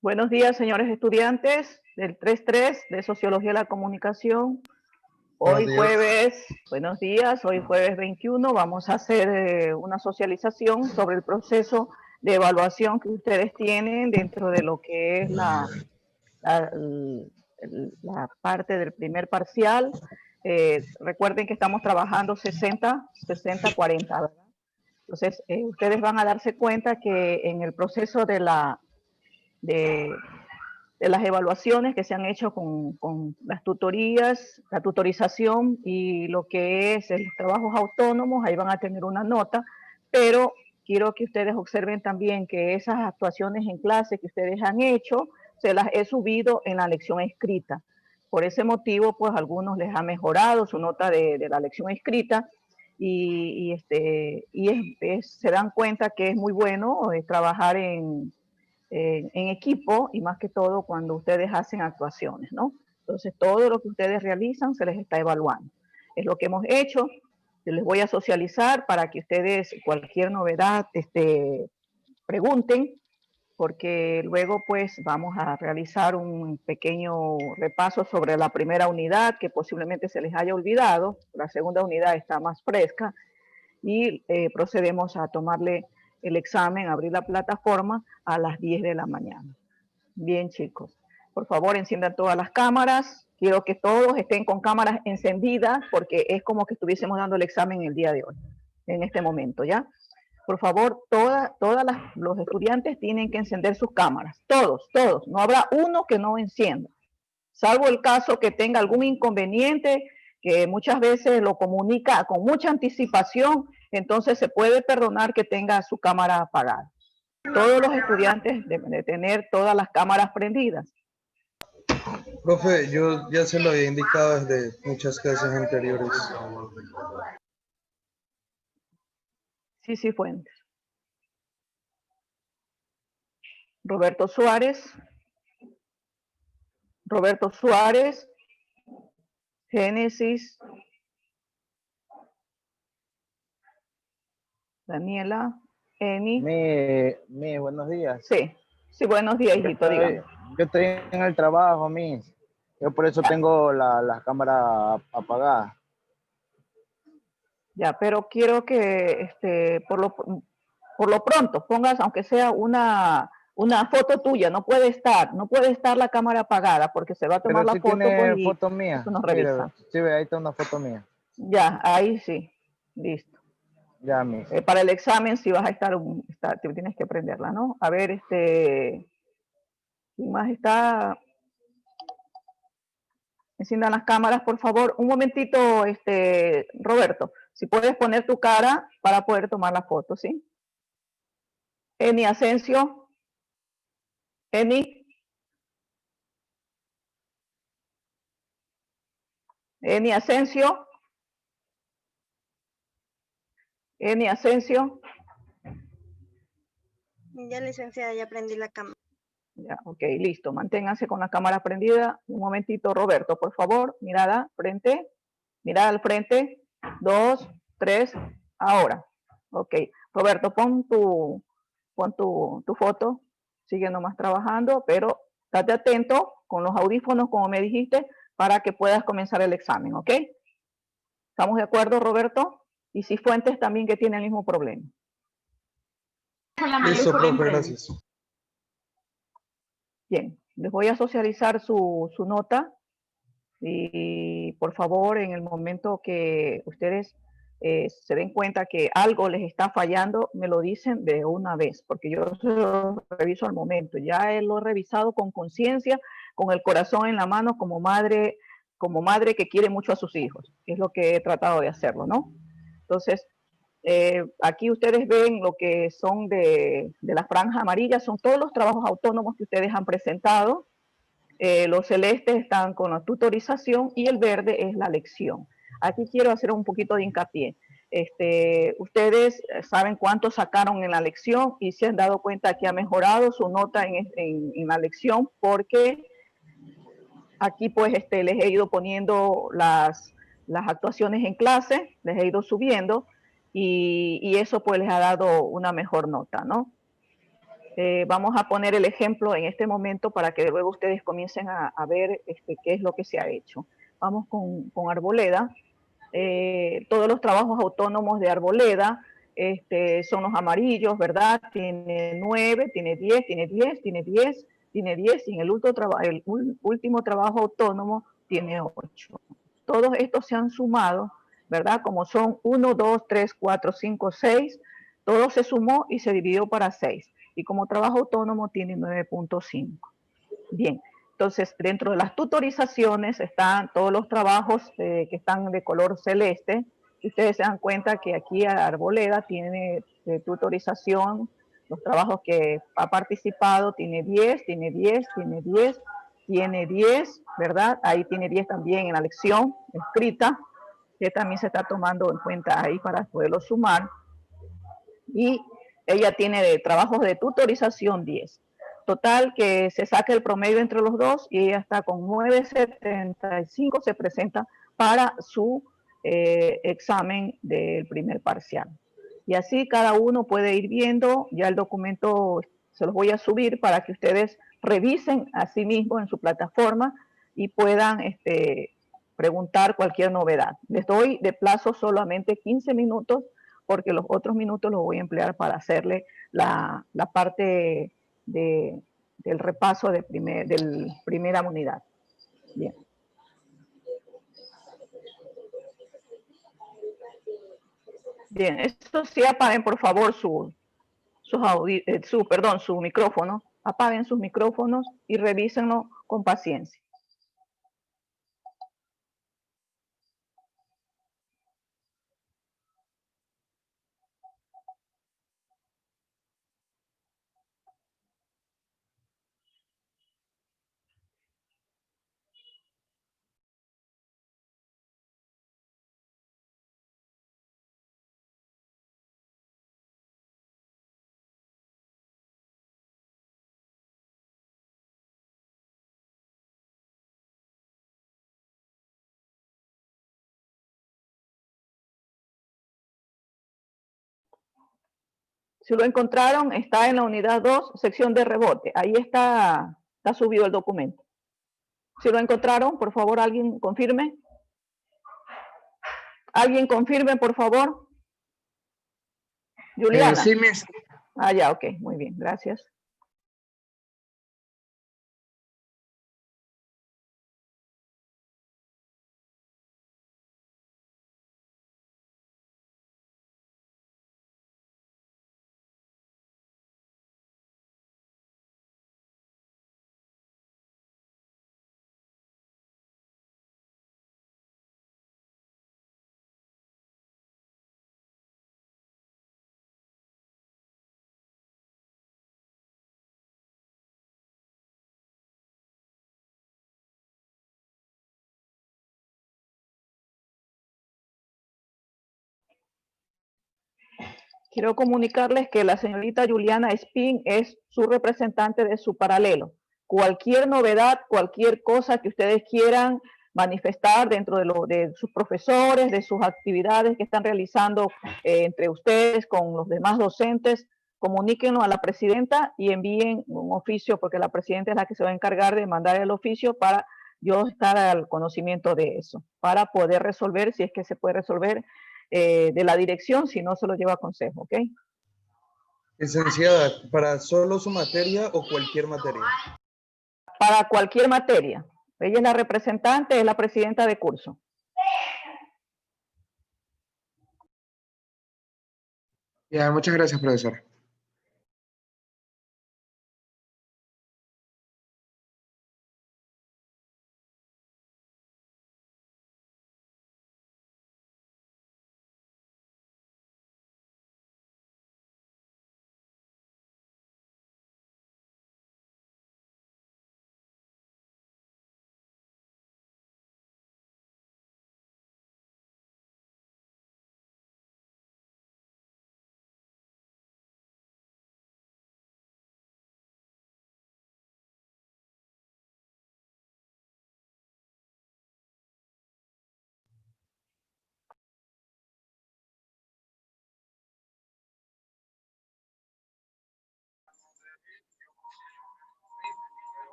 Buenos días, señores estudiantes del 3-3 de Sociología de la Comunicación. Buenos Hoy días. jueves, buenos días, hoy jueves 21 vamos a hacer una socialización sobre el proceso de evaluación que ustedes tienen dentro de lo que es la, la parte del primer parcial. Recuerden que estamos trabajando 60-40, ¿verdad? Entonces, ustedes van a darse cuenta que en el proceso de las evaluaciones que se han hecho con las tutorías, la tutorización y lo que es los trabajos autónomos, ahí van a tener una nota, pero quiero que ustedes observen también que esas actuaciones en clase que ustedes han hecho, se las he subido en la lección escrita. Por ese motivo, pues a algunos les ha mejorado su nota de la lección escrita se dan cuenta que es muy bueno trabajar en equipo y más que todo cuando ustedes hacen actuaciones, ¿no? Entonces todo lo que ustedes realizan se les está evaluando. Es lo que hemos hecho, les voy a socializar para que ustedes cualquier novedad pregunten, porque luego pues vamos a realizar un pequeño repaso sobre la primera unidad que posiblemente se les haya olvidado, la segunda unidad está más fresca y procedemos a tomarle el examen, abrir la plataforma a las 10 de la mañana. Bien, chicos. Por favor, enciendan todas las cámaras. Quiero que todos estén con cámaras encendidas porque es como que estuviésemos dando el examen el día de hoy, en este momento, ¿ya? Por favor, los estudiantes tienen que encender sus cámaras. Todos. No habrá uno que no encienda. Salvo el caso que tenga algún inconveniente, que muchas veces lo comunica con mucha anticipación, entonces se puede perdonar que tenga su cámara apagada. Todos los estudiantes deben de tener todas las cámaras prendidas. Profe, yo ya se lo había indicado desde muchas clases anteriores. Sí, Fuentes. Roberto Suárez. Génesis. Daniela. Eni. Buenos días. Sí, buenos días, hijito, dígame. Yo estoy en el trabajo, Miss. Yo por eso tengo la cámara apagada. Ya, pero quiero que por lo pronto pongas, aunque sea una foto tuya, no puede estar la cámara apagada porque se va a tomar Pero la sí foto pues, tiene y foto mía. eso nos Mire, revisa. sí, ve, ahí está una foto mía. Ya, ahí sí, listo. Ya, Miss. Para el examen sí vas a tienes que prenderla, ¿no? A ver, ¿quién más está? Enciendan las cámaras, por favor. Un momentito, Roberto, si puedes poner tu cara para poder tomar la foto, ¿sí? Eni Asensio. Eni. Eni Asensio. Eni Asensio. Ya, licenciada, ya prendí la cámara. Ya, ok, listo. Manténganse con la cámara prendida. Un momentito, Roberto, por favor. Mirada, frente. Mirada al frente. 2, 3, ahora. Ok. Roberto, pon tu foto. Sigue nomás trabajando, pero estate atento con los audífonos, como me dijiste, para que puedas comenzar el examen, ¿ok? ¿Estamos de acuerdo, Roberto? Y si Fuentes también que tiene el mismo problema. Listo, profe, gracias. Bien, les voy a socializar su nota y por favor en el momento que ustedes se den cuenta que algo les está fallando, me lo dicen de una vez, porque yo lo reviso al momento. Ya lo he revisado con conciencia, con el corazón en la mano, como madre que quiere mucho a sus hijos. Es lo que he tratado de hacerlo, ¿no? Entonces, aquí ustedes ven lo que son de la franja amarilla, son todos los trabajos autónomos que ustedes han presentado. Los celestes están con la tutorización y el verde es la lección. Aquí quiero hacer un poquito de hincapié. Ustedes saben cuánto sacaron en la lección y se han dado cuenta que ha mejorado su nota en la lección porque aquí pues les he ido poniendo las actuaciones en clase, les he ido subiendo y eso pues les ha dado una mejor nota, ¿no? Vamos a poner el ejemplo en este momento para que luego ustedes comiencen a ver qué es lo que se ha hecho. Vamos con Arboleda. Todos los trabajos autónomos de Arboleda son los amarillos, ¿verdad? Tiene 9, tiene 10, tiene 10, tiene 10, tiene 10 y en el último trabajo autónomo tiene 8. Todos estos se han sumado, ¿verdad? Como son 1, 2, 3, 4, 5, 6, todo se sumó y se dividió para 6. Y como trabajo autónomo tiene 9.5. Bien, entonces dentro de las tutorizaciones están todos los trabajos que están de color celeste. Y ustedes se dan cuenta que aquí Arboleda tiene tutorización, los trabajos que ha participado, tiene 10, tiene 10, tiene 10, tiene 10, ¿verdad? Ahí tiene 10 también en la lección escrita, que también se está tomando en cuenta ahí para poderlo sumar. Y ella tiene de trabajos de tutorización 10. Total que se saca el promedio entre los dos y ella está con 9.75, se presenta para su examen del primer parcial. Y así cada uno puede ir viendo, ya el documento se los voy a subir para que ustedes revisen a sí mismos en su plataforma y puedan preguntar cualquier novedad. Les doy de plazo solamente 15 minutos porque los otros minutos los voy a emplear para hacerle la parte del repaso de primera unidad. Bien. Bien, esto sí apaguen por favor su micrófono, apaguen sus micrófonos y revísenlo con paciencia. Si lo encontraron, está en la unidad 2, sección de rebote. Ahí está subido el documento. Si lo encontraron, por favor, alguien confirme. ¿Alguien confirme, por favor? Juliana. Sí, Miss. Ah, ya, ok, muy bien, gracias. Quiero comunicarles que la señorita Juliana Espín es su representante de su paralelo. Cualquier novedad, cualquier cosa que ustedes quieran manifestar dentro de sus profesores, de sus actividades que están realizando entre ustedes con los demás docentes, comuníquenlo a la presidenta y envíen un oficio, porque la presidenta es la que se va a encargar de mandar el oficio para yo estar al conocimiento de eso, para poder resolver, si es que se puede resolver, de la dirección, si no se lo lleva a consejo, ¿ok? Licenciada, ¿para solo su materia o cualquier materia? Para cualquier materia. Ella es la representante, es la presidenta de curso. Ya, muchas gracias, profesor.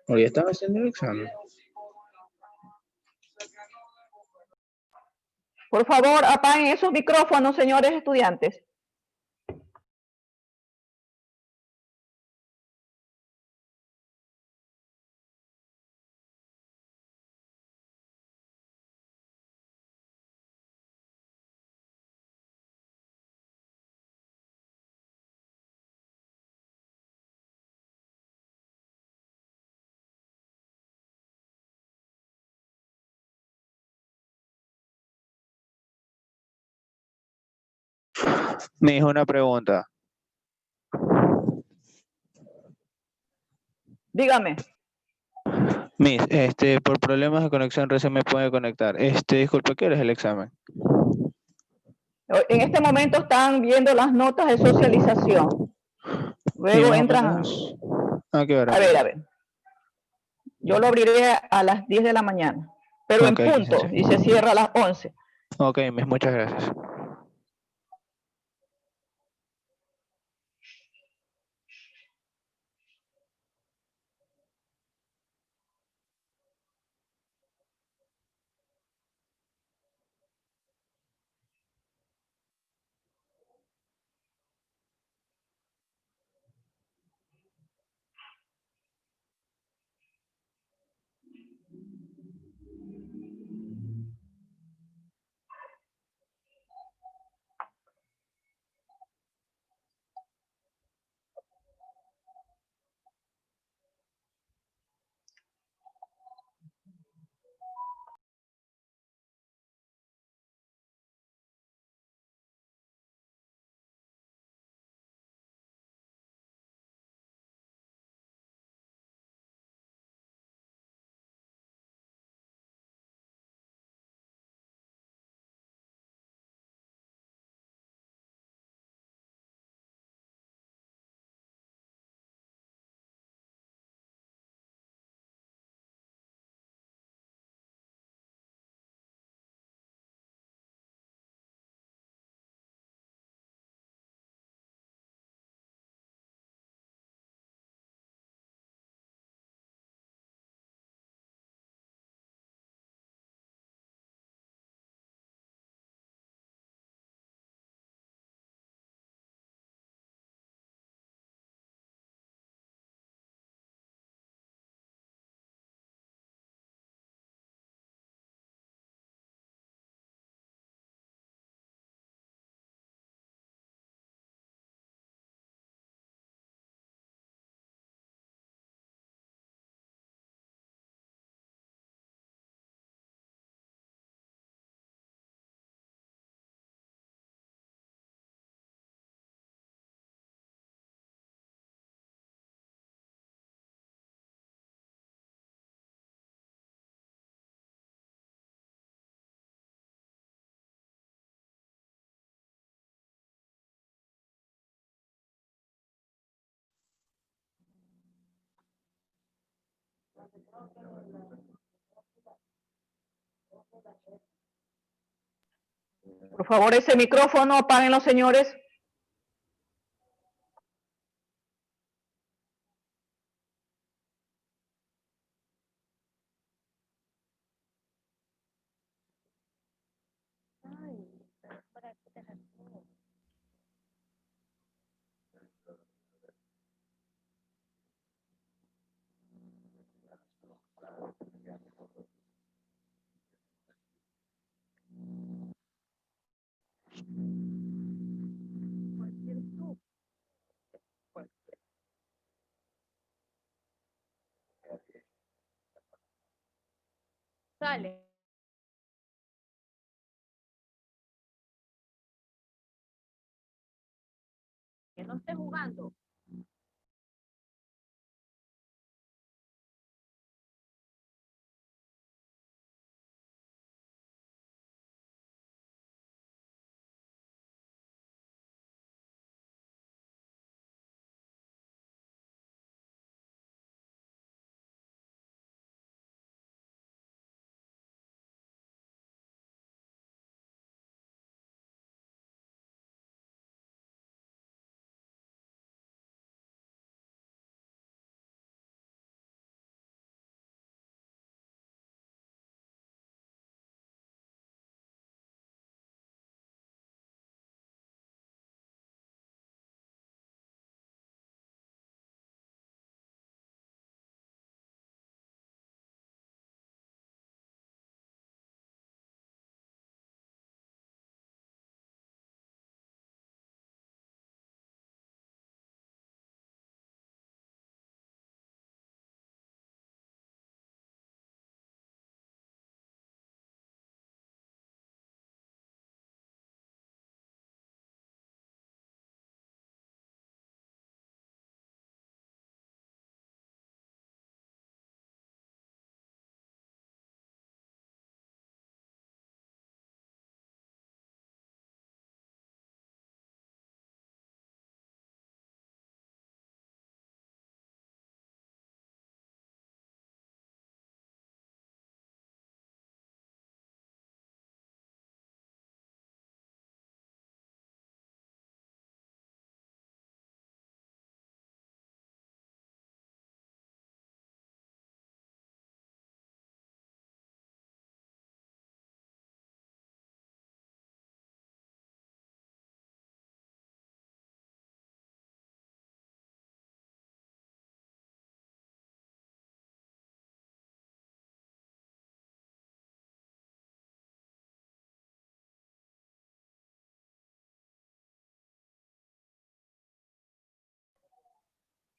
¿O ya están haciendo el examen? Por favor, apaguen esos micrófonos, señores estudiantes. Me dijo una pregunta. Dígame. Miss, por problemas de conexión recién me puede conectar. Disculpe, ¿qué hora es el examen? En este momento están viendo las notas de socialización. Y Luego más o entran. menos, ¿a qué hora? A ver, a ver. Yo lo abriré a las 10 de la mañana, pero Ok, en punto, licenciado. y se cierra a las 11. Ok, Miss, muchas gracias. Por favor, ese micrófono, apáguenlo, señores. Sale. Que no esté jugando.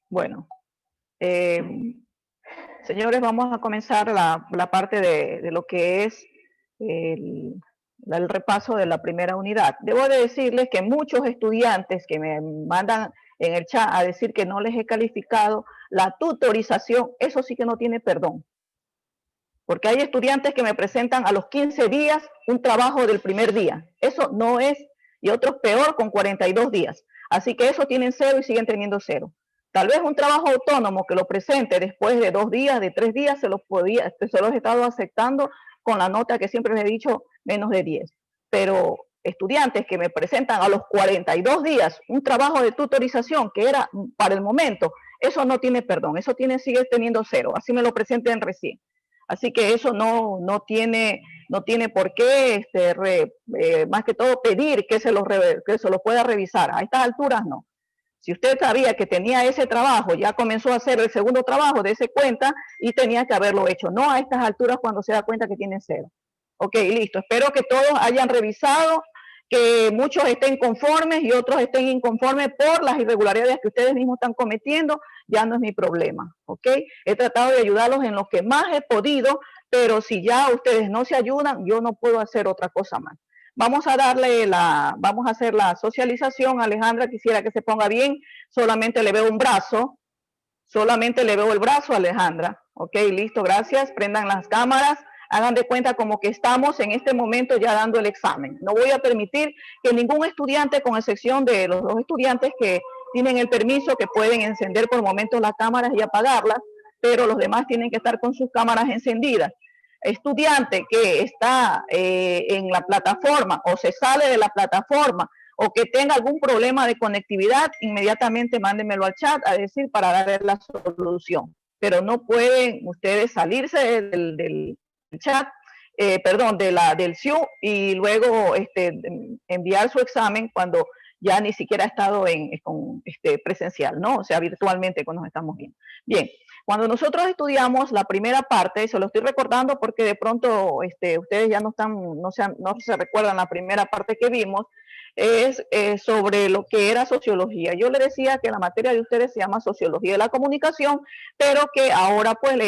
Bueno, señores, vamos a comenzar la parte de lo que es el repaso de la primera unidad. Debo de decirles que muchos estudiantes que me mandan en el chat a decir que no les he calificado la tutorización, eso sí que no tiene perdón. Porque hay estudiantes que me presentan a los 15 días un trabajo del primer día. Eso no es, y otros peor con 42 días. Así que eso tienen 0 y siguen teniendo 0. Tal vez un trabajo autónomo que lo presente después de 2 días, de 3 días, se los he estado aceptando con la nota que siempre les he dicho, menos de 10. Pero estudiantes que me presentan a los 42 días un trabajo de tutorización que era para el momento, eso no tiene perdón, eso sigue teniendo 0, así me lo presenten recién. Así que eso no tiene por qué, más que todo, pedir que se lo pueda revisar. A estas alturas no. Si usted sabía que tenía ese trabajo, ya comenzó a hacer el segundo trabajo, dése cuenta y tenía que haberlo hecho. No a estas alturas cuando se da cuenta que tiene 0. Ok, listo. Espero que todos hayan revisado, que muchos estén conformes y otros estén inconformes por las irregularidades que ustedes mismos están cometiendo. Ya no es mi problema, ¿ok? He tratado de ayudarlos en lo que más he podido, pero si ya ustedes no se ayudan, yo no puedo hacer otra cosa más. Vamos a hacer la socialización. Alejandra, quisiera que se ponga bien. Solamente le veo un brazo. Solamente le veo el brazo, Alejandra. Ok, listo, gracias. Prendan las cámaras. Hagan de cuenta como que estamos en este momento ya dando el examen. No voy a permitir que ningún estudiante, con excepción de los 2 estudiantes que tienen el permiso, que pueden encender por momentos las cámaras y apagarlas, pero los demás tienen que estar con sus cámaras encendidas. Estudiante que está en la plataforma o se sale de la plataforma o que tenga algún problema de conectividad, inmediatamente mándenmelo al chat a decir para darle la solución. Pero no pueden ustedes salirse del chat, del Zoom y luego enviar su examen cuando ya ni siquiera ha estado presencial, ¿no? O sea, virtualmente cuando nos estamos viendo. Bien, cuando nosotros estudiamos la primera parte, se lo estoy recordando porque de pronto ustedes ya no se recuerdan la primera parte que vimos, es sobre lo que era sociología. Yo le decía que la materia de ustedes se llama Sociología de la Comunicación, pero que ahora pues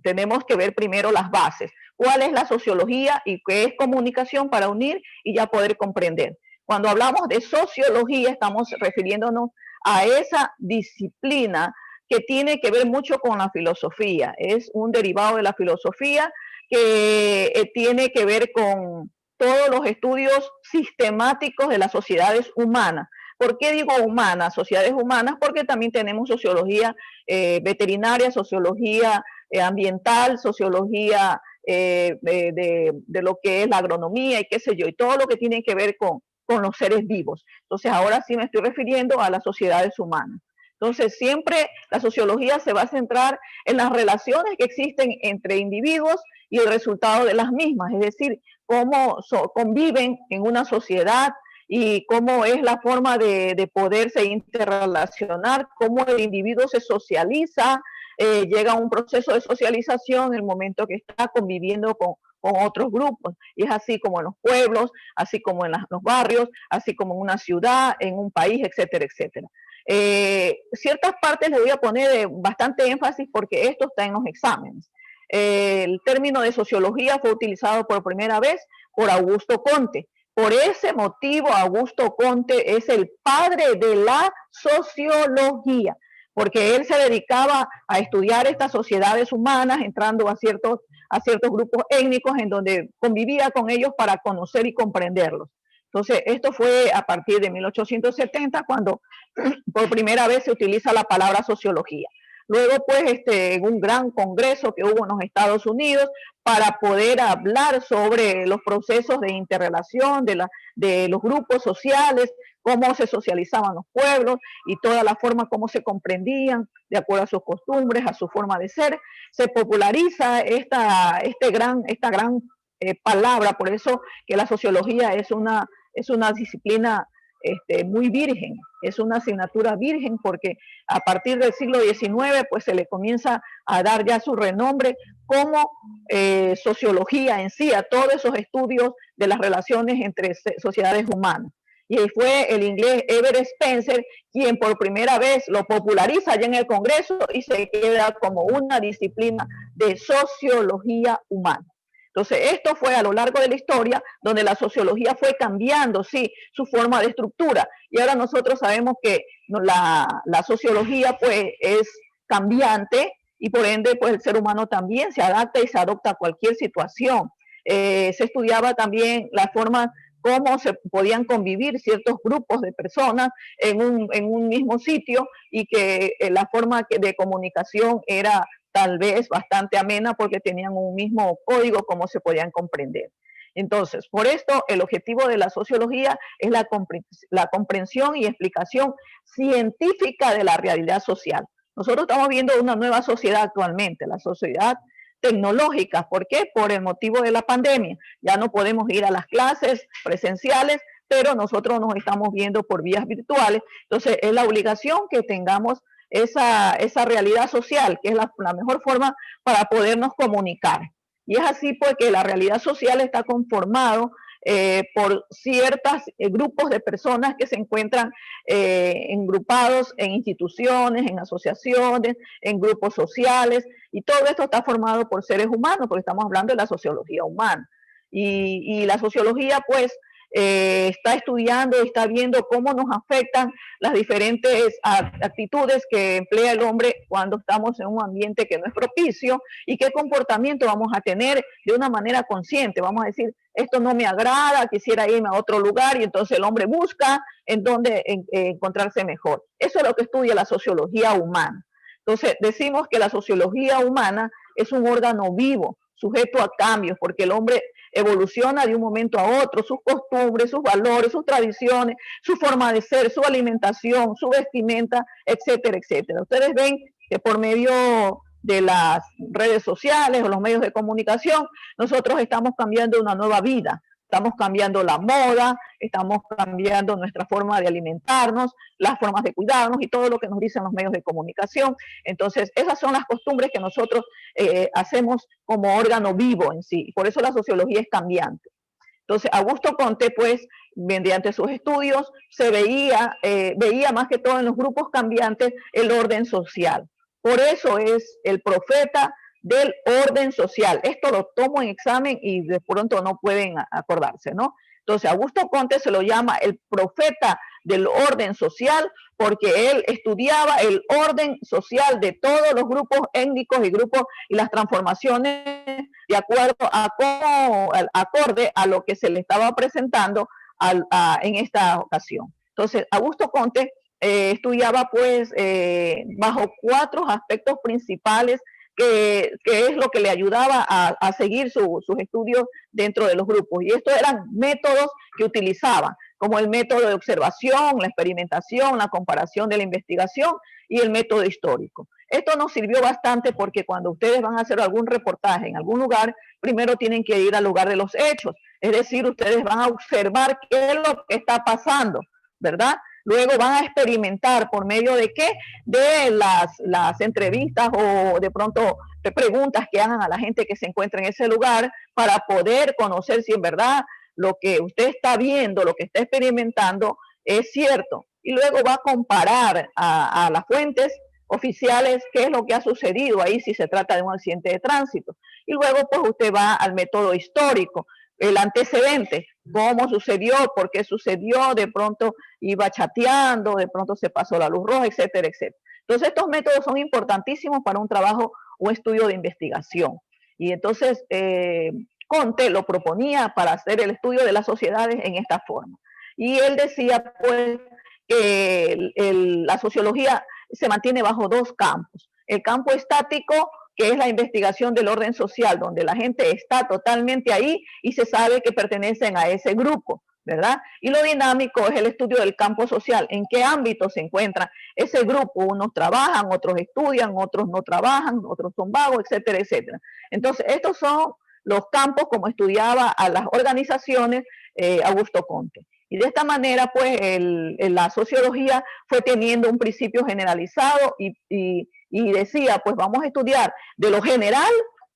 tenemos que ver primero las bases. ¿Cuál es la sociología y qué es comunicación para unir y ya poder comprender? Cuando hablamos de sociología estamos refiriéndonos a esa disciplina que tiene que ver mucho con la filosofía. Es un derivado de la filosofía que tiene que ver con todos los estudios sistemáticos de las sociedades humanas. ¿Por qué digo humanas? Sociedades humanas, porque también tenemos sociología veterinaria, sociología ambiental, sociología de lo que es la agronomía y qué sé yo, y todo lo que tiene que ver con los seres vivos. Entonces, ahora sí me estoy refiriendo a las sociedades humanas. Entonces, siempre la sociología se va a centrar en las relaciones que existen entre individuos y el resultado de las mismas, es decir, cómo conviven en una sociedad y cómo es la forma de poderse interrelacionar, cómo el individuo se socializa, llega a un proceso de socialización en el momento que está conviviendo con otros grupos. Y es así como en los pueblos, así como en los barrios, así como en una ciudad, en un país, etcétera, etcétera. Ciertas partes les voy a poner bastante énfasis porque esto está en los exámenes. El término de sociología fue utilizado por primera vez por Augusto Comte. Por ese motivo, Augusto Comte es el padre de la sociología, porque él se dedicaba a estudiar estas sociedades humanas, entrando a ciertos grupos étnicos en donde convivía con ellos para conocer y comprenderlos. Entonces, esto fue a partir de 1870 cuando por primera vez se utiliza la palabra sociología. Luego, pues, en un gran congreso que hubo en los Estados Unidos para poder hablar sobre los procesos de interrelación de los grupos sociales, cómo se socializaban los pueblos y toda la forma como se comprendían de acuerdo a sus costumbres, a su forma de ser, se populariza esta gran palabra. Por eso que la sociología es una disciplina muy virgen, es una asignatura virgen, porque a partir del siglo XIX pues se le comienza a dar ya su renombre como sociología en sí, a todos esos estudios de las relaciones entre sociedades humanas. Y fue el inglés Herbert Spencer quien por primera vez lo populariza allá en el Congreso y se queda como una disciplina de sociología humana. Entonces, esto fue a lo largo de la historia donde la sociología fue cambiando, sí, su forma de estructura. Y ahora nosotros sabemos que la sociología, pues, es cambiante y por ende, pues, el ser humano también se adapta y se adopta a cualquier situación. Se estudiaba también la forma cómo se podían convivir ciertos grupos de personas en un mismo sitio y que la forma de comunicación era tal vez bastante amena porque tenían un mismo código como se podían comprender. Entonces, por esto, el objetivo de la sociología es la comprensión y explicación científica de la realidad social. Nosotros estamos viendo una nueva sociedad actualmente, la sociedad tecnológica. ¿Por qué? Por el motivo de la pandemia. Ya no podemos ir a las clases presenciales, pero nosotros nos estamos viendo por vías virtuales. Entonces, es la obligación que tengamos esa realidad social, que es la mejor forma para podernos comunicar. Y es así porque la realidad social está conformado por ciertos grupos de personas que se encuentran engrupados en instituciones, en asociaciones, en grupos sociales, y todo esto está formado por seres humanos, porque estamos hablando de la sociología humana. Y la sociología, pues, está estudiando, está viendo cómo nos afectan las diferentes actitudes que emplea el hombre cuando estamos en un ambiente que no es propicio y qué comportamiento vamos a tener de una manera consciente. Vamos a decir, esto no me agrada, quisiera irme a otro lugar, y entonces el hombre busca en dónde encontrarse mejor. Eso es lo que estudia la sociología humana. Entonces decimos que la sociología humana es un órgano vivo, sujeto a cambios, porque el hombre evoluciona de un momento a otro, sus costumbres, sus valores, sus tradiciones, su forma de ser, su alimentación, su vestimenta, etcétera, etcétera. Ustedes ven que por medio de las redes sociales o los medios de comunicación, nosotros estamos cambiando una nueva vida. Estamos cambiando la moda, estamos cambiando nuestra forma de alimentarnos, las formas de cuidarnos y todo lo que nos dicen los medios de comunicación. Entonces, esas son las costumbres que nosotros hacemos como órgano vivo en sí. Por eso la sociología es cambiante. Entonces, Augusto Comte, pues, mediante sus estudios, se veía más que todo en los grupos cambiantes el orden social. Por eso es el profeta del orden social. Esto lo tomo en examen y de pronto no pueden acordarse, ¿no? Entonces, Augusto Comte se lo llama el profeta del orden social porque él estudiaba el orden social de todos los grupos étnicos y grupos y las transformaciones de acuerdo a cómo, acorde a lo que se le estaba presentando en esta ocasión. Entonces, Augusto Comte estudiaba pues bajo 4 aspectos principales que es lo que le ayudaba a seguir sus estudios dentro de los grupos. Y estos eran métodos que utilizaba, como el método de observación, la experimentación, la comparación de la investigación y el método histórico. Esto nos sirvió bastante porque cuando ustedes van a hacer algún reportaje en algún lugar, primero tienen que ir al lugar de los hechos. Es decir, ustedes van a observar qué es lo que está pasando, ¿verdad? Luego van a experimentar por medio de qué, de las entrevistas o de pronto de preguntas que hagan a la gente que se encuentra en ese lugar para poder conocer si en verdad lo que usted está viendo, lo que está experimentando es cierto. Y luego va a comparar a las fuentes oficiales qué es lo que ha sucedido ahí si se trata de un accidente de tránsito. Y luego pues usted va al método histórico, el antecedente, cómo sucedió, por qué sucedió, de pronto iba chateando, de pronto se pasó la luz roja, etcétera, etcétera. Entonces estos métodos son importantísimos para un trabajo o estudio de investigación. Y entonces Comte lo proponía para hacer el estudio de las sociedades en esta forma. Y él decía pues que la sociología se mantiene bajo 2 campos. El campo estático, que es la investigación del orden social, donde la gente está totalmente ahí y se sabe que pertenecen a ese grupo, ¿verdad? Y lo dinámico es el estudio del campo social, en qué ámbito se encuentra ese grupo. Unos trabajan, otros estudian, otros no trabajan, otros son vagos, etcétera, etcétera. Entonces, estos son los campos como estudiaba a las organizaciones Augusto Comte. Y de esta manera, pues, la sociología fue teniendo un principio generalizado y decía, pues vamos a estudiar de lo general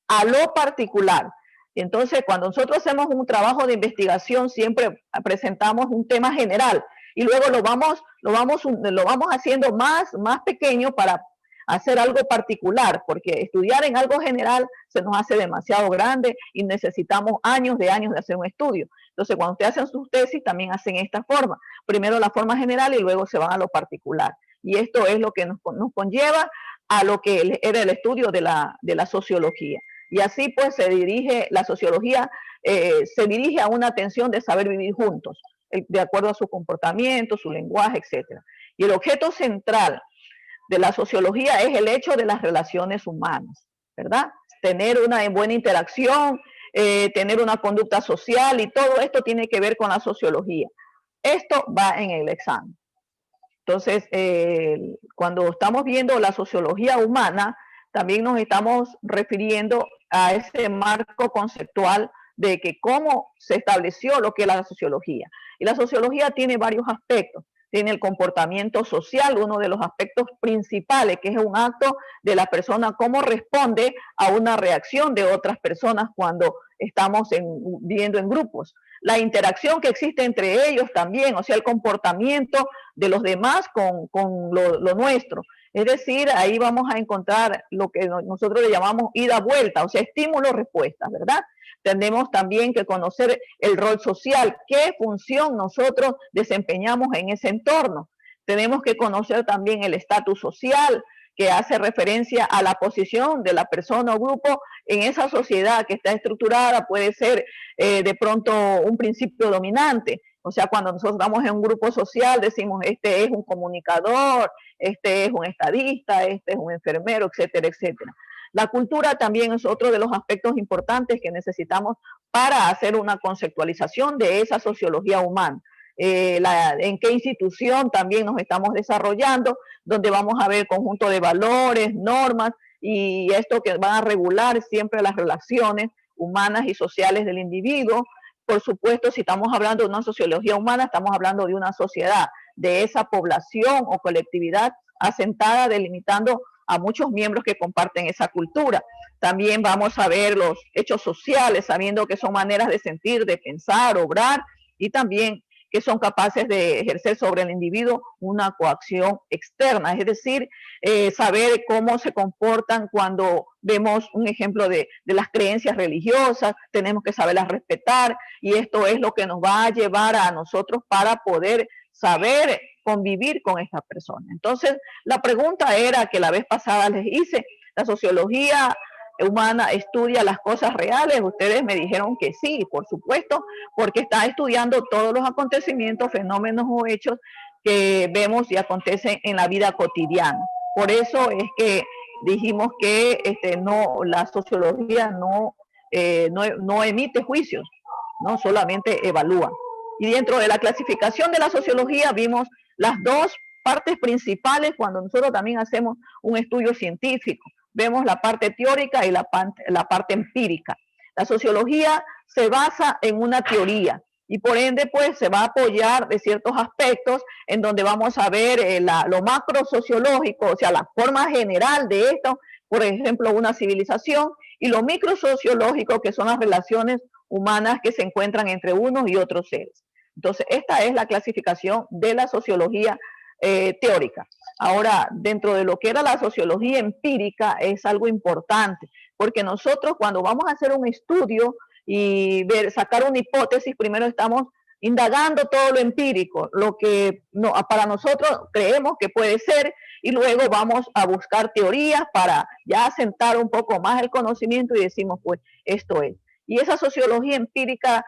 a lo particular. Y entonces, cuando nosotros hacemos un trabajo de investigación, siempre presentamos un tema general y luego lo vamos haciendo más pequeño para hacer algo particular, porque estudiar en algo general se nos hace demasiado grande y necesitamos años de hacer un estudio. Entonces, cuando ustedes hacen sus tesis, también hacen esta forma. Primero la forma general y luego se van a lo particular. Y esto es lo que nos conlleva a lo que era el estudio de la sociología. Y así pues la sociología se dirige a una atención de saber vivir juntos, de acuerdo a su comportamiento, su lenguaje, etc. Y el objeto central de la sociología es el hecho de las relaciones humanas, ¿verdad? Tener una buena interacción, tener una conducta social, y todo esto tiene que ver con la sociología. Esto va en el examen. Entonces, cuando estamos viendo la sociología humana, también nos estamos refiriendo a ese marco conceptual de que cómo se estableció lo que es la sociología. Y la sociología tiene varios aspectos. Tiene el comportamiento social, uno de los aspectos principales, que es un acto de la persona, cómo responde a una reacción de otras personas cuando estamos viviendo en grupos. La interacción que existe entre ellos también, o sea, el comportamiento de los demás con lo nuestro. Es decir, ahí vamos a encontrar lo que nosotros le llamamos ida-vuelta, o sea, estímulo-respuesta, ¿verdad? Tenemos también que conocer el rol social, qué función nosotros desempeñamos en ese entorno. Tenemos que conocer también el estatus social, que hace referencia a la posición de la persona o grupo en esa sociedad que está estructurada. Puede ser de pronto un principio dominante. O sea, cuando nosotros estamos en un grupo social, decimos, este es un comunicador, este es un estadista, este es un enfermero, etcétera, etcétera. La cultura también es otro de los aspectos importantes que necesitamos para hacer una conceptualización de esa sociología humana. En qué institución también nos estamos desarrollando, donde vamos a ver conjunto de valores, normas, y esto que van a regular siempre las relaciones humanas y sociales del individuo. Por supuesto, si estamos hablando de una sociología humana, estamos hablando de una sociedad, de esa población o colectividad asentada, delimitando a muchos miembros que comparten esa cultura. También vamos a ver los hechos sociales, sabiendo que son maneras de sentir, de pensar, obrar, y también que son capaces de ejercer sobre el individuo una coacción externa, es decir, saber cómo se comportan cuando vemos un ejemplo de las creencias religiosas, tenemos que saberlas respetar, y esto es lo que nos va a llevar a nosotros para poder saber convivir con estas personas. Entonces, la pregunta era que la vez pasada les hice, ¿la sociología humana estudia las cosas reales? Ustedes me dijeron que sí, por supuesto, porque está estudiando todos los acontecimientos, fenómenos o hechos que vemos y acontecen en la vida cotidiana. Por eso es que dijimos que la sociología no emite juicios, no solamente evalúa. Y dentro de la clasificación de la sociología vimos las dos partes principales cuando nosotros también hacemos un estudio científico. Vemos la parte teórica y la parte empírica. La sociología se basa en una teoría y por ende pues se va a apoyar de ciertos aspectos en donde vamos a ver lo macro sociológico, o sea, la forma general de esto, por ejemplo, una civilización, y lo micro sociológico, que son las relaciones humanas que se encuentran entre unos y otros seres. Entonces, esta es la clasificación de la sociología teórica. Ahora, dentro de lo que era la sociología empírica es algo importante, porque nosotros cuando vamos a hacer un estudio y sacar una hipótesis, primero estamos indagando todo lo empírico, lo que para nosotros creemos que puede ser, y luego vamos a buscar teorías para ya asentar un poco más el conocimiento y decimos, pues, esto es. Y esa sociología empírica,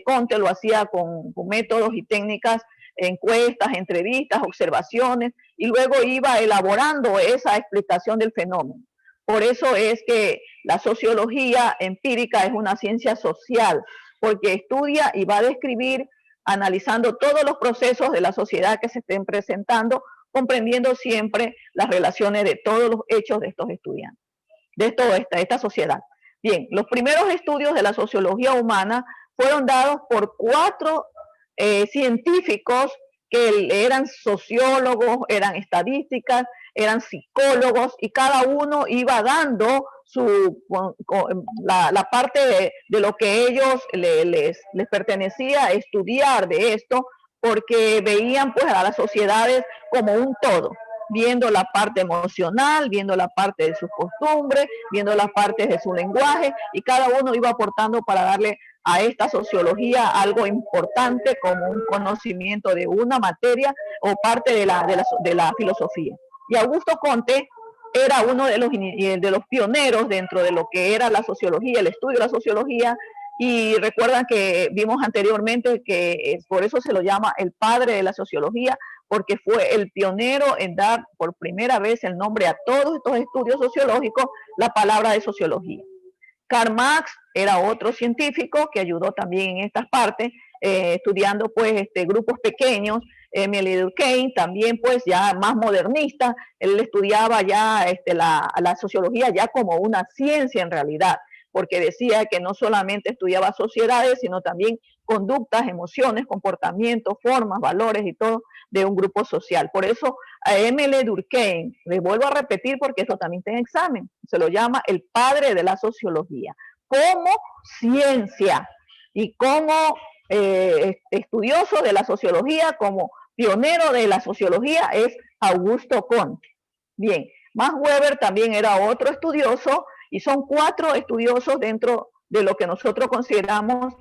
Conte lo hacía con métodos y técnicas, encuestas, entrevistas, observaciones, y luego iba elaborando esa explicación del fenómeno. Por eso es que la sociología empírica es una ciencia social, porque estudia y va a describir, analizando todos los procesos de la sociedad que se estén presentando, comprendiendo siempre las relaciones de todos los hechos de estos estudiantes, de toda esta sociedad. Bien, los primeros estudios de la sociología humana fueron dados por 4 científicos que eran sociólogos, eran estadísticas, eran psicólogos, y cada uno iba dando la parte de lo que ellos les pertenecía estudiar de esto, porque veían pues a las sociedades como un todo, viendo la parte emocional, viendo la parte de sus costumbres, viendo las partes de su lenguaje, y cada uno iba aportando para darle a esta sociología algo importante como un conocimiento de una materia o parte de la filosofía. Y Augusto Conte era uno de los pioneros dentro de lo que era la sociología, el estudio de la sociología, y recuerdan que vimos anteriormente que por eso se lo llama el padre de la sociología, porque fue el pionero en dar por primera vez el nombre a todos estos estudios sociológicos, la palabra de sociología. Karl Marx era otro científico que ayudó también en estas partes, estudiando pues grupos pequeños. Emile Durkheim también pues ya más modernista, él estudiaba ya la sociología ya como una ciencia en realidad, porque decía que no solamente estudiaba sociedades, sino también conductas, emociones, comportamientos, formas, valores y todo de un grupo social. Por eso a Emile Durkheim, le vuelvo a repetir porque eso también está en examen, se lo llama el padre de la sociología, como ciencia y como estudioso de la sociología, como pionero de la sociología es Augusto Conte. Bien, Max Weber también era otro estudioso, y son 4 estudiosos dentro de lo que nosotros consideramos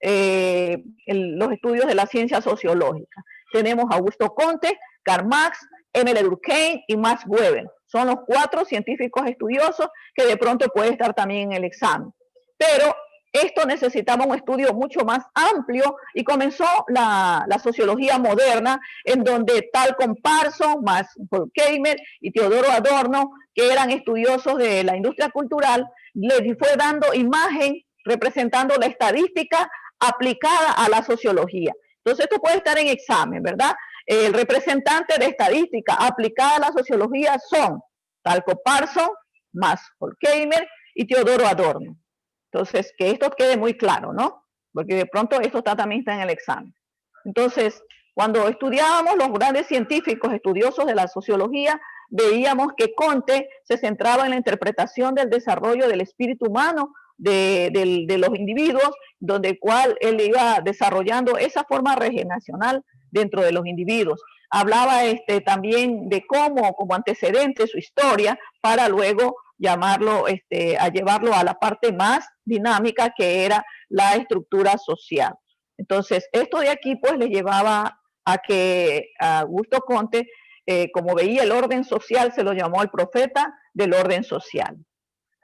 los estudios de la ciencia sociológica. Tenemos Augusto Conte, Karl Marx, Emile Durkheim y Max Weber. Son los 4 científicos estudiosos que de pronto puede estar también en el examen. Pero esto necesitaba un estudio mucho más amplio y comenzó la sociología moderna, en donde tal como Parsons, Max Horkheimer y Teodoro Adorno, que eran estudiosos de la industria cultural, le fue dando imagen representando la estadística aplicada a la sociología. Entonces esto puede estar en examen, ¿verdad? El representante de estadística aplicada a la sociología son Talco Parsons, Max Horkheimer y Teodoro Adorno. Entonces, que esto quede muy claro, ¿no? Porque de pronto esto también está en el examen. Entonces, cuando estudiábamos los grandes científicos estudiosos de la sociología, veíamos que Conte se centraba en la interpretación del desarrollo del espíritu humano de los individuos, donde cual él iba desarrollando esa forma regeneracional dentro de los individuos. Hablaba también de cómo, como antecedente, su historia, para luego llamarlo, a llevarlo a la parte más dinámica, que era la estructura social. Entonces, esto de aquí pues le llevaba a que Augusto Conte, como veía el orden social, se lo llamó el profeta del orden social.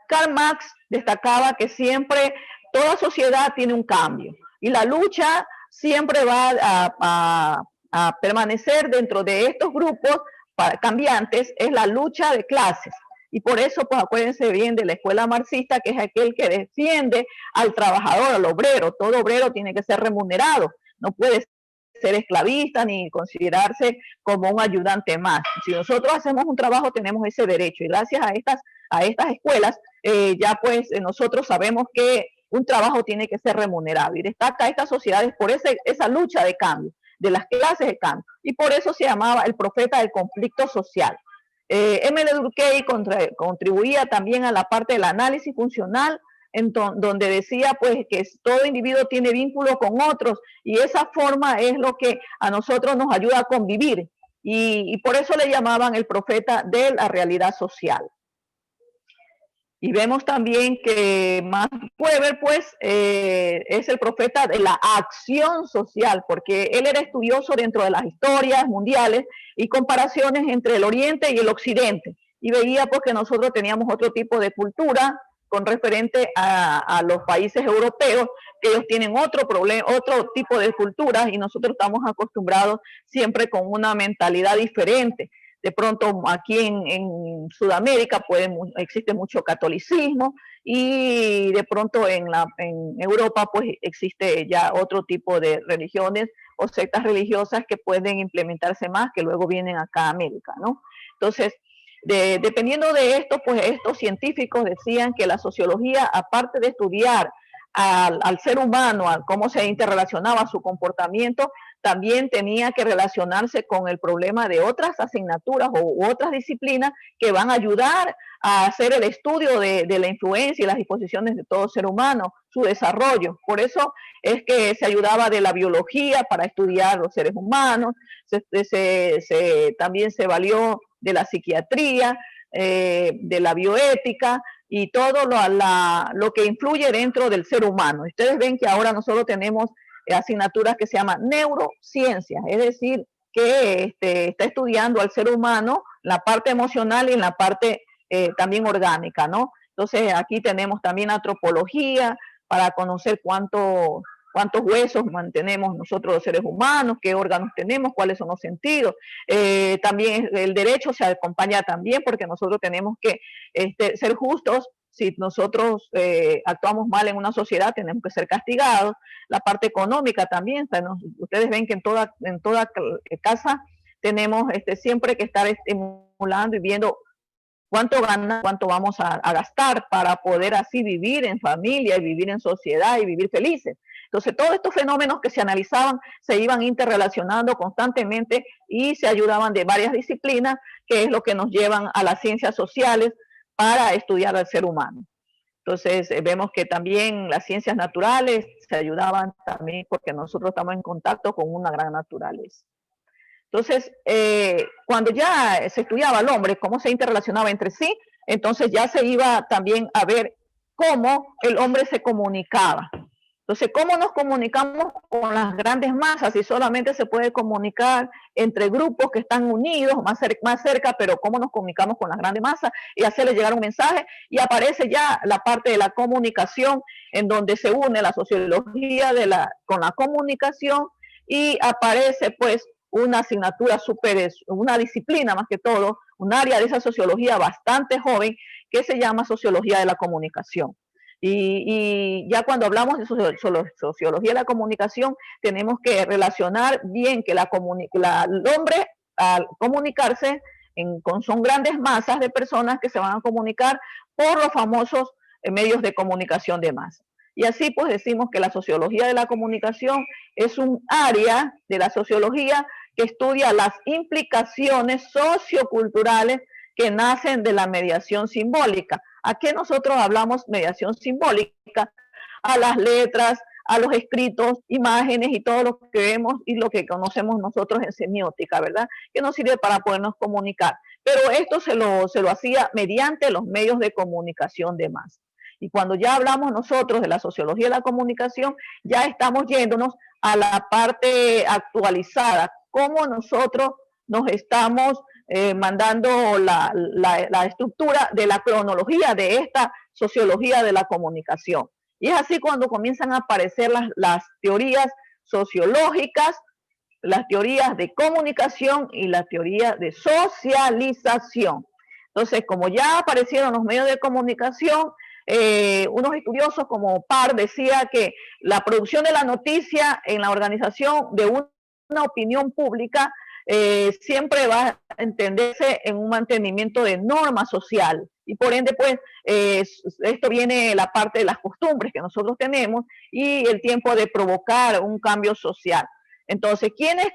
Karl Marx destacaba que siempre toda sociedad tiene un cambio y la lucha siempre va a permanecer dentro de estos grupos cambiantes, es la lucha de clases. Y por eso, pues acuérdense bien de la escuela marxista, que es aquel que defiende al trabajador, al obrero. Todo obrero tiene que ser remunerado, no puede ser esclavista ni considerarse como un ayudante más. Si nosotros hacemos un trabajo, tenemos ese derecho, y gracias a estas escuelas, ya pues nosotros sabemos que un trabajo tiene que ser remunerado, y destaca a estas sociedades por esa lucha de cambio, de las clases de cambio, y por eso se llamaba el profeta del conflicto social. Emile Durkheim contribuía también a la parte del análisis funcional, donde decía pues que todo individuo tiene vínculo con otros, y esa forma es lo que a nosotros nos ayuda a convivir, y por eso le llamaban el profeta de la realidad social. Y vemos también que Max Weber pues es el profeta de la acción social, porque él era estudioso dentro de las historias mundiales y comparaciones entre el Oriente y el Occidente, y veía pues que nosotros teníamos otro tipo de cultura con referente a los países europeos, que ellos tienen otro tipo de culturas, y nosotros estamos acostumbrados siempre con una mentalidad diferente. De pronto aquí en Sudamérica existe mucho catolicismo, y de pronto en Europa pues existe ya otro tipo de religiones o sectas religiosas que pueden implementarse más, que luego vienen acá a América, ¿no? Entonces, dependiendo de esto, pues estos científicos decían que la sociología, aparte de estudiar al ser humano, a cómo se interrelacionaba su comportamiento, también tenía que relacionarse con el problema de otras asignaturas u otras disciplinas que van a ayudar a hacer el estudio de la influencia y las disposiciones de todo ser humano, su desarrollo. Por eso es que se ayudaba de la biología para estudiar los seres humanos, también se valió de la psiquiatría, de la bioética y todo lo que influye dentro del ser humano. Ustedes ven que ahora nosotros tenemos asignaturas que se llaman neurociencias, es decir, que está estudiando al ser humano la parte emocional y en la parte también orgánica, ¿no? Entonces aquí tenemos también antropología para conocer cuántos huesos mantenemos nosotros los seres humanos, qué órganos tenemos, cuáles son los sentidos. También el derecho se acompaña también porque nosotros tenemos que ser justos. Si nosotros actuamos mal en una sociedad, tenemos que ser castigados. La parte económica también. Ustedes ven que en toda casa tenemos siempre que estar estimulando y viendo cuánto gana, cuánto vamos a gastar para poder así vivir en familia y vivir en sociedad y vivir felices. Entonces, todos estos fenómenos que se analizaban se iban interrelacionando constantemente y se ayudaban de varias disciplinas, que es lo que nos llevan a las ciencias sociales para estudiar al ser humano. Entonces, vemos que también las ciencias naturales se ayudaban también porque nosotros estamos en contacto con una gran naturaleza. Entonces, cuando ya se estudiaba al hombre, cómo se interrelacionaba entre sí, entonces ya se iba también a ver cómo el hombre se comunicaba. Entonces, ¿cómo nos comunicamos con las grandes masas? Si solamente se puede comunicar entre grupos que están unidos, más cerca, pero ¿cómo nos comunicamos con las grandes masas y hacerles llegar un mensaje? Y aparece ya la parte de la comunicación, en donde se une la sociología con la comunicación y aparece pues una asignatura una disciplina más que todo, un área de esa sociología bastante joven que se llama sociología de la comunicación. Y ya cuando hablamos de sociología de la comunicación, tenemos que relacionar bien que el hombre al comunicarse son grandes masas de personas que se van a comunicar por los famosos medios de comunicación de masa. Y así pues decimos que la sociología de la comunicación es un área de la sociología que estudia las implicaciones socioculturales que nacen de la mediación simbólica. ¿A qué nosotros hablamos mediación simbólica? A las letras, a los escritos, imágenes y todo lo que vemos y lo que conocemos nosotros en semiótica, ¿verdad? Que nos sirve para podernos comunicar. Pero esto se lo hacía mediante los medios de comunicación de masa. Y cuando ya hablamos nosotros de la sociología de la comunicación, ya estamos yéndonos a la parte actualizada, cómo nosotros nos estamos mandando la estructura de la cronología de esta sociología de la comunicación. Y es así cuando comienzan a aparecer las teorías sociológicas, las teorías de comunicación y la teoría de socialización. Entonces, como ya aparecieron los medios de comunicación, unos estudiosos como Parr decía que la producción de la noticia en la organización de una opinión pública siempre va a entenderse en un mantenimiento de norma social y por ende pues esto viene la parte de las costumbres que nosotros tenemos y el tiempo de provocar un cambio social. Entonces, ¿quiénes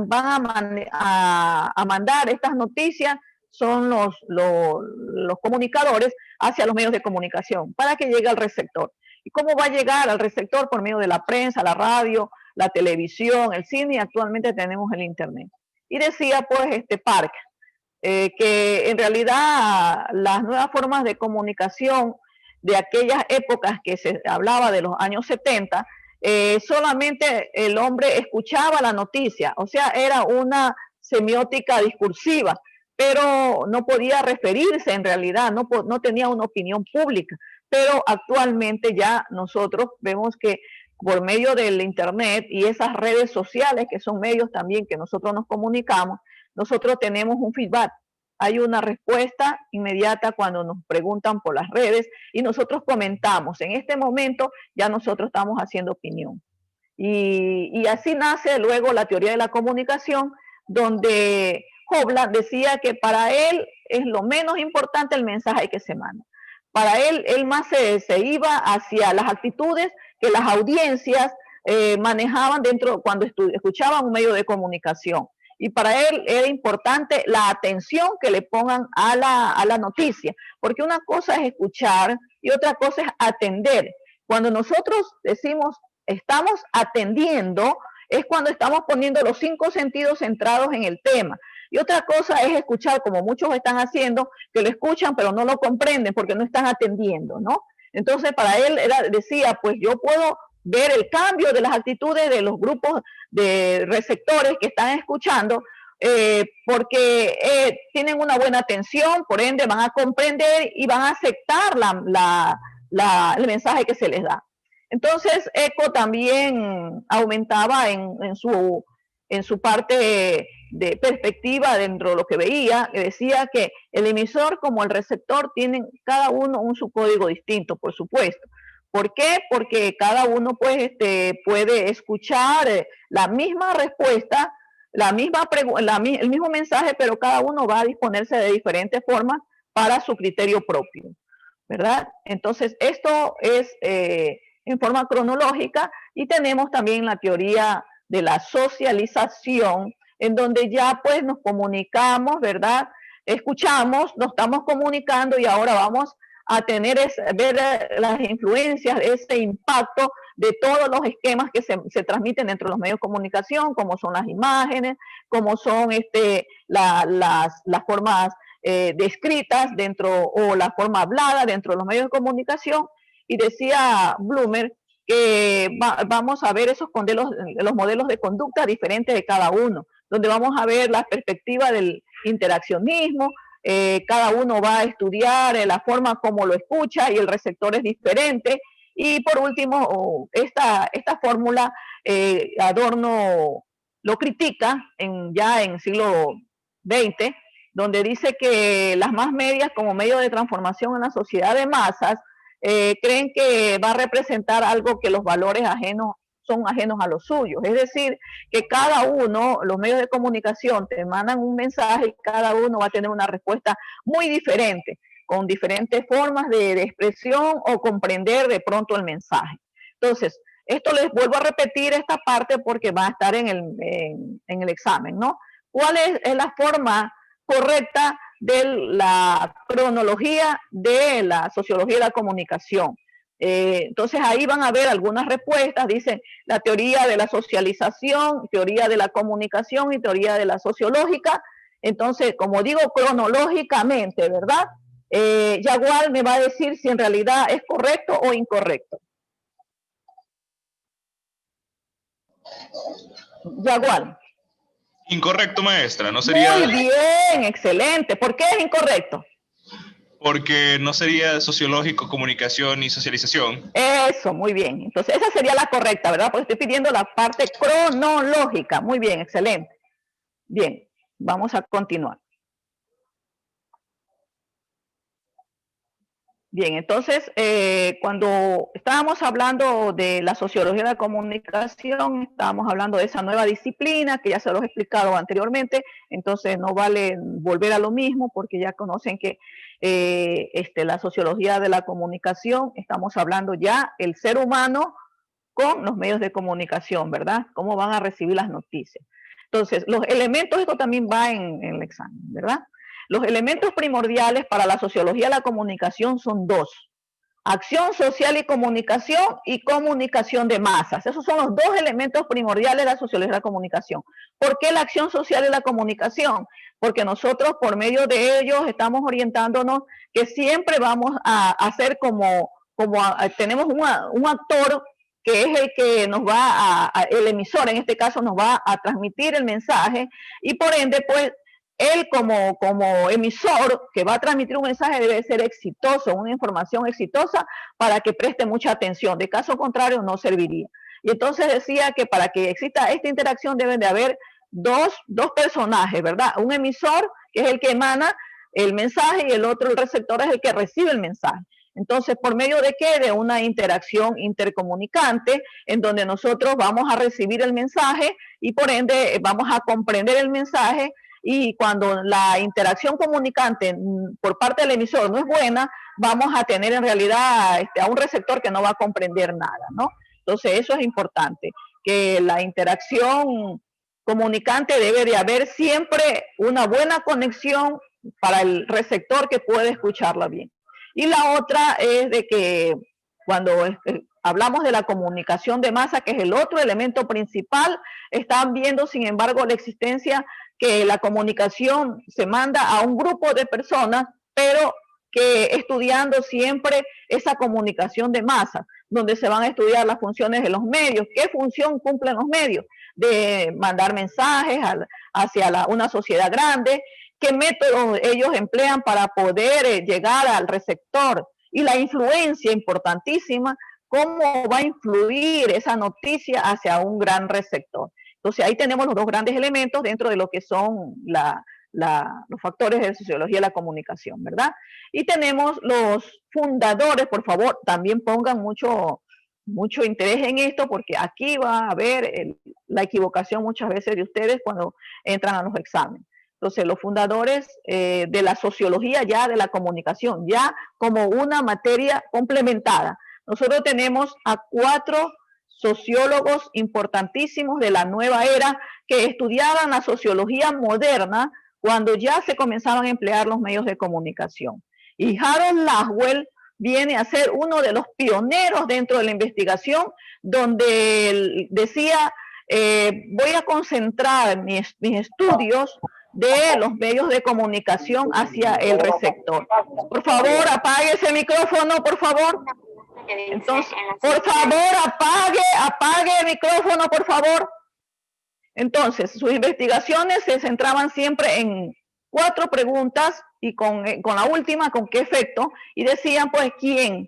van a mandar estas noticias? Son los comunicadores hacia los medios de comunicación para que llegue al receptor. ¿Y cómo va a llegar al receptor? Por medio de la prensa, la radio, la televisión, el cine y actualmente tenemos el internet. Y decía pues Park que en realidad las nuevas formas de comunicación de aquellas épocas que se hablaba de los años 70, solamente el hombre escuchaba la noticia, o sea, era una semiótica discursiva, pero no podía referirse en realidad, no tenía una opinión pública. Pero actualmente ya nosotros vemos que por medio del internet y esas redes sociales que son medios también que nosotros nos comunicamos, nosotros tenemos un feedback. Hay una respuesta inmediata cuando nos preguntan por las redes y nosotros comentamos. En este momento ya nosotros estamos haciendo opinión. Y así nace luego la teoría de la comunicación, donde Hoblan decía que para él es lo menos importante el mensaje que se manda. Para él más se iba hacia las actitudes que las audiencias manejaban dentro cuando escuchaban un medio de comunicación. Y para él era importante la atención que le pongan a la noticia, porque una cosa es escuchar y otra cosa es atender. Cuando nosotros decimos estamos atendiendo, es cuando estamos poniendo los 5 sentidos centrados en el tema. Y otra cosa es escuchar, como muchos están haciendo, que lo escuchan pero no lo comprenden porque no están atendiendo, ¿no? Entonces para él decía, pues yo puedo ver el cambio de las actitudes de los grupos de receptores que están escuchando, porque tienen una buena atención, por ende van a comprender y van a aceptar el mensaje que se les da. Entonces ECO también aumentaba en su parte de perspectiva dentro de lo que veía, que decía que el emisor como el receptor tienen cada uno un subcódigo distinto, por supuesto. ¿Por qué? Porque cada uno pues, puede escuchar la misma respuesta, el mismo mensaje, pero cada uno va a disponerse de diferentes formas para su criterio propio, ¿verdad? Entonces, esto es en forma cronológica y tenemos también la teoría de la socialización, en donde ya pues nos comunicamos, ¿verdad? Escuchamos, nos estamos comunicando y ahora vamos a ver las influencias de ese impacto de todos los esquemas que se transmiten dentro de los medios de comunicación, como son las imágenes, como son las formas descritas dentro o la forma hablada dentro de los medios de comunicación. Y decía Blumer que vamos a ver los modelos de conducta diferentes de cada uno, donde vamos a ver la perspectiva del interaccionismo. Cada uno va a estudiar la forma como lo escucha y el receptor es diferente. Y por último, esta fórmula Adorno lo critica ya en siglo XX, donde dice que las más medias como medio de transformación en la sociedad de masas creen que va a representar algo que los valores son ajenos a los suyos. Es decir, que cada uno, los medios de comunicación te mandan un mensaje y cada uno va a tener una respuesta muy diferente, con diferentes formas de expresión o comprender de pronto el mensaje. Entonces, esto les vuelvo a repetir esta parte porque va a estar en el examen, ¿no? ¿Cuál es la forma correcta de la cronología de la sociología de la comunicación? Entonces ahí van a ver algunas respuestas, dicen la teoría de la socialización, teoría de la comunicación y teoría de la sociológica. Entonces, como digo, cronológicamente, ¿verdad? Yagual me va a decir si en realidad es correcto o incorrecto. Yagual. Incorrecto, maestra. No sería... Muy bien, excelente. ¿Por qué es incorrecto? Porque no sería sociológico, comunicación y socialización. Eso, muy bien. Entonces, esa sería la correcta, ¿verdad? Porque estoy pidiendo la parte cronológica. Muy bien, excelente. Bien, vamos a continuar. Bien, entonces, cuando estábamos hablando de la sociología de la comunicación, estábamos hablando de esa nueva disciplina que ya se los he explicado anteriormente, entonces no vale volver a lo mismo porque ya conocen que la sociología de la comunicación, estamos hablando ya el ser humano con los medios de comunicación, ¿verdad? Cómo van a recibir las noticias. Entonces, los elementos, esto también va en el examen, ¿verdad? Los elementos primordiales para la sociología de la comunicación son dos: acción social y comunicación de masas. Esos son los dos elementos primordiales de la sociología de la comunicación. ¿Por qué la acción social y la comunicación? Porque nosotros por medio de ellos estamos orientándonos que siempre vamos a hacer tenemos un actor que es el que nos va el emisor en este caso nos va a transmitir el mensaje y por ende pues él como emisor que va a transmitir un mensaje debe ser exitoso, una información exitosa para que preste mucha atención. De caso contrario no serviría. Y entonces decía que para que exista esta interacción deben de haber dos personajes, ¿verdad? Un emisor que es el que emana el mensaje y el otro, el receptor, es el que recibe el mensaje. Entonces, ¿por medio de qué? De una interacción intercomunicante en donde nosotros vamos a recibir el mensaje y por ende vamos a comprender el mensaje. Y cuando la interacción comunicante por parte del emisor no es buena, vamos a tener en realidad a un receptor que no va a comprender nada, ¿no? Entonces, eso es importante, que la interacción comunicante debe de haber siempre una buena conexión para el receptor que puede escucharla bien. Y la otra es de que cuando hablamos de la comunicación de masa, que es el otro elemento principal, están viendo, sin embargo, la existencia que la comunicación se manda a un grupo de personas, pero que estudiando siempre esa comunicación de masa, donde se van a estudiar las funciones de los medios, qué función cumplen los medios, de mandar mensajes hacia una sociedad grande, qué métodos ellos emplean para poder llegar al receptor, y la influencia importantísima, cómo va a influir esa noticia hacia un gran receptor. Entonces ahí tenemos los dos grandes elementos dentro de lo que son los factores de sociología de la comunicación, ¿verdad? Y tenemos los fundadores, por favor, también pongan mucho interés en esto, porque aquí va a haber la equivocación muchas veces de ustedes cuando entran a los exámenes. Entonces, los fundadores de la sociología ya de la comunicación, ya como una materia complementada. Nosotros tenemos a 4 sociólogos importantísimos de la nueva era que estudiaban la sociología moderna cuando ya se comenzaban a emplear los medios de comunicación. Y Harold Laswell viene a ser uno de los pioneros dentro de la investigación, donde él decía, voy a concentrar mis estudios de los medios de comunicación hacia el receptor. Por favor, apague ese micrófono, por favor. Entonces, por favor, apague el micrófono, por favor. Entonces, sus investigaciones se centraban siempre en 4 preguntas y con la última, ¿con qué efecto? Y decían, pues, ¿quién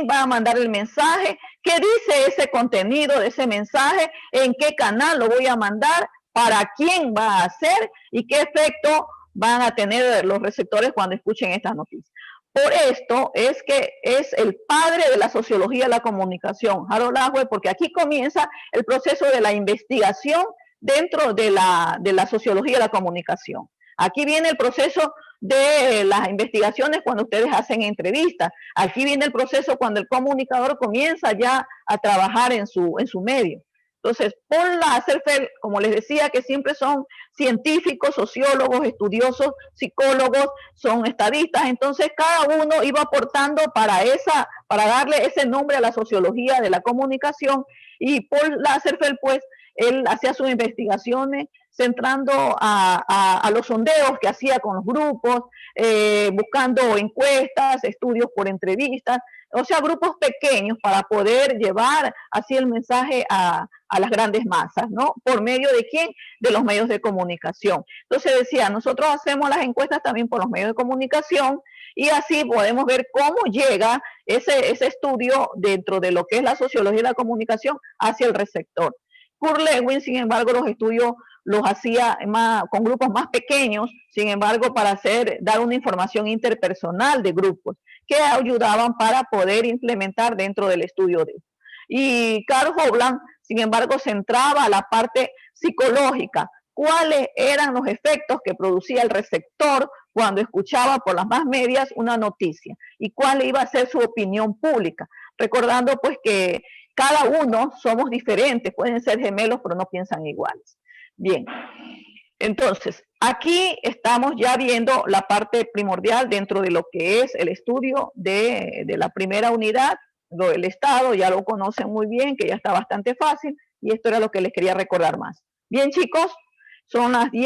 va a mandar el mensaje? ¿Qué dice ese contenido de ese mensaje? ¿En qué canal lo voy a mandar? ¿Para quién va a hacer? ¿Y qué efecto van a tener los receptores cuando escuchen estas noticias? Por esto es que es el padre de la sociología de la comunicación, Harold Laswell, porque aquí comienza el proceso de la investigación dentro de la sociología de la comunicación. Aquí viene el proceso de las investigaciones cuando ustedes hacen entrevistas. Aquí viene el proceso cuando el comunicador comienza ya a trabajar en su medio. Entonces, Paul Lasserfeld, como les decía, que siempre son científicos, sociólogos, estudiosos, psicólogos, son estadistas. Entonces, cada uno iba aportando para darle ese nombre a la sociología de la comunicación. Y Paul Lasserfeld, pues, él hacía sus investigaciones centrando a los sondeos que hacía con los grupos, buscando encuestas, estudios por entrevistas, o sea, grupos pequeños para poder llevar así el mensaje a las grandes masas, ¿no? ¿Por medio de quién? De los medios de comunicación. Entonces decía, nosotros hacemos las encuestas también por los medios de comunicación y así podemos ver cómo llega ese estudio dentro de lo que es la sociología de la comunicación hacia el receptor. Kurt Lewin, sin embargo, los estudios los hacía con grupos más pequeños, sin embargo, para dar una información interpersonal de grupos que ayudaban para poder implementar dentro del estudio de él. Y Carl Hovland, sin embargo, centraba la parte psicológica, cuáles eran los efectos que producía el receptor cuando escuchaba por las más medias una noticia y cuál iba a ser su opinión pública, recordando pues que cada uno somos diferentes, pueden ser gemelos pero no piensan iguales. Bien, entonces aquí estamos ya viendo la parte primordial dentro de lo que es el estudio de la primera unidad, el Estado, ya lo conocen muy bien, que ya está bastante fácil, y esto era lo que les quería recordar más. Bien, chicos, son las 10.